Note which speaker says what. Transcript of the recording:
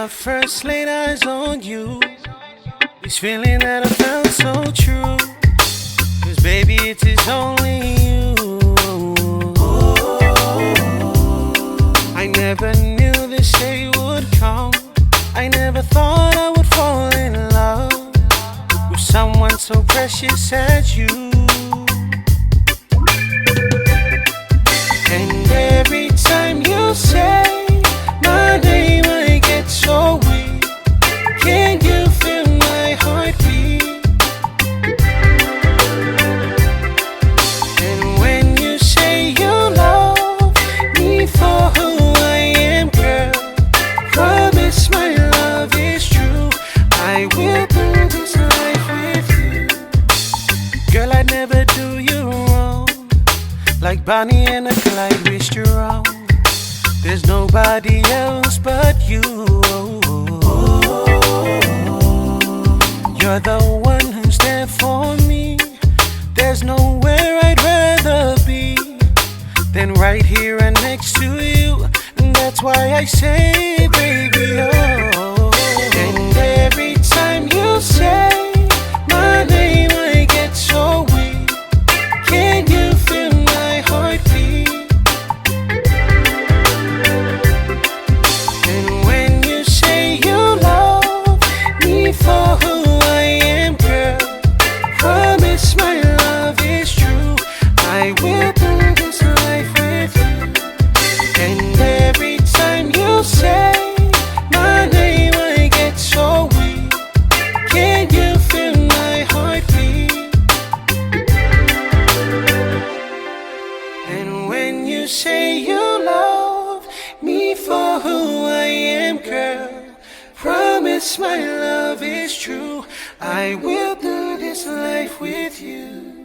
Speaker 1: I first laid eyes on you, this feeling that I felt so true. 'Cause baby, it is only you. I never knew this day would come. I never thought I would fall in love with someone so precious as you. And every time you say my name, I get so weak. Can you feel my heartbeat? And when you say you love me for who I am, girl, promise my love is true. I will do this life with you. Girl, I'd never do you wrong, like Bonnie and Clyde wished you wrong. There's nobody else but you. You're the one who's there for me. There's nowhere I'd rather be than right here and next to you. And that's why I say, baby, oh. And every time you say my name, I get so weak. Can you feel my heartbeat? And when you say you love me for who I am, girl, promise my love is true. I will do this life with you. And every time you say my name, I get so weak. Can you feel my heartbeat? And when you say you love me for who I am, girl, promise my love is true. I will do this life with you.